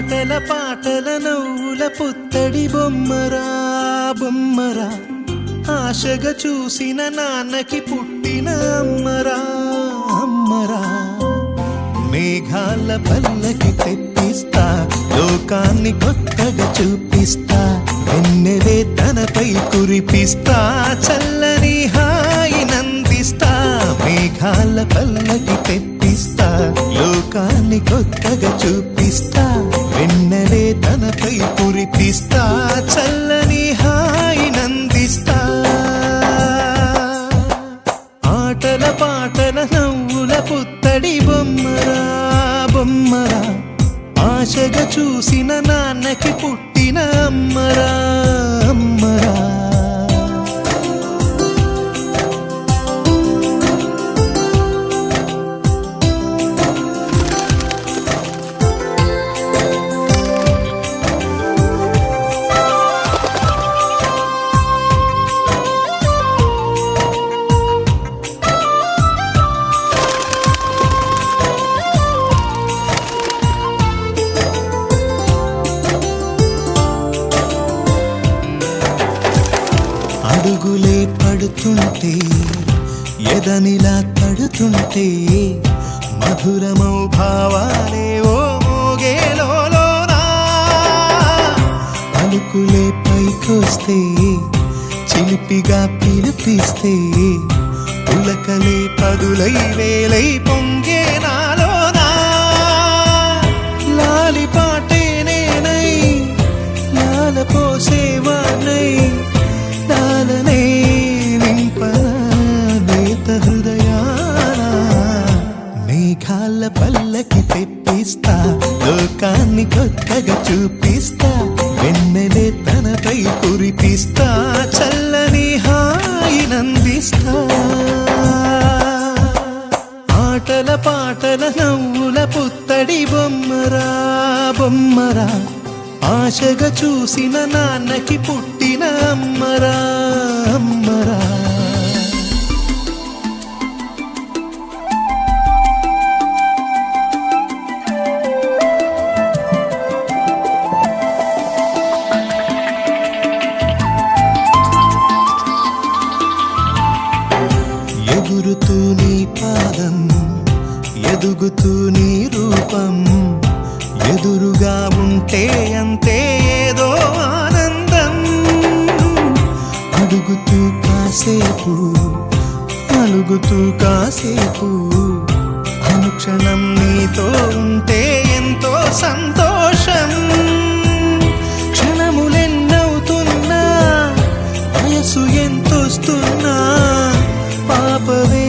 ఆటల పాటల నవ్వుల పుత్తడి బొమ్మరా బొమ్మరా, ఆశగా చూసిన నాన్నకి పుట్టిన అమ్మరా అమ్మరా. మేఘాల పల్లకి తెప్పిస్తా, లోకాన్ని కొత్తగా చూపిస్తా, వెన్నెలే తనపై కురిపిస్తా, చల్లని హాయి నందిస్తా. మేఘాల పల్లకి తెప్పిస్తా, లోకాన్ని కొత్తగా చూపిస్తా, వెన్నెలే తనపై కురిపిస్తా, చల్లని హాయి నందిస్తా. ఆటల పాటల నవ్వుల పుత్తడి బొమ్మరా బొమ్మరా, ఆశగా చూసిన నాన్నకి పుట్టిన అమ్మరా అమ్మరా. అడుగులే పడుతుంటే, ఎదనిలా తడుతుంటే, మధురమౌ భావాలే ఓ మోగేలోనా. పలుకులే పైకొస్తే, చిలిపిగా పిలిపిస్తే, పులకలే పదులై వేలై పొంగే నాలోనా. లాలి పాటే నేనై, లాల పోసేవాణ్ణై, నాలనే నింపనా నేత హృదయాన. మేఘాల పల్లకి తెప్పిస్తా, లోకాన్ని కొత్తగా చూపిస్తా, వెన్నెలే తనపై కురిపిస్తా, చల్లని హాయి నందిస్తా. ఆటల పాటల నవ్వుల పుత్తడి బొమ్మరా బొమ్మరా, ఆశగా చూసిన నాన్నకి పుట్టిన అమ్మరా అమ్మరా. ఎగురుతూ నీ పాదం, ఎదుగుతూ నీ రూపం, ఎదురుగా ఉంటే అంతే ఏదో ఆనందం. అడుగుతూ కాసేపు, అలుగుతూ కాసేపు, అనుక్షణం నీతో ఉంటే ఎంతో సంతోషం. క్షణములెన్నవుతున్నా, వయసు ఎంతొస్తున్నా, పాపవే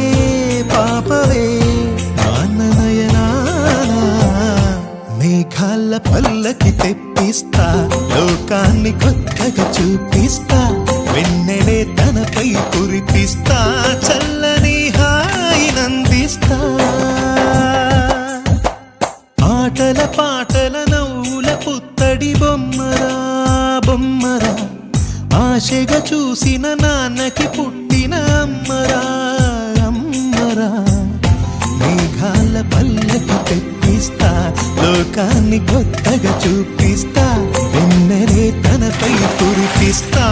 పాపవే మేఘాల పల్లకి తెప్పిస్తా, లోకాన్ని కొత్తగా చూపిస్తా, వెన్నెలే తనపై కురిపిస్తా, చల్లని హాయి నందిస్తా. ఆటల పాటల నవ్వుల పుత్తడి బొమ్మరా బొమ్మరా, ఆశగా చూసిన నాన్నకి పుట్టిన అమ్మరా అమ్మరా. మేఘాల పల్లకి తెప్పిస్తా, లోకాన్ని కొత్తగా చూపిస్తా, వెన్నెలే తనపై కురిపిస్తా.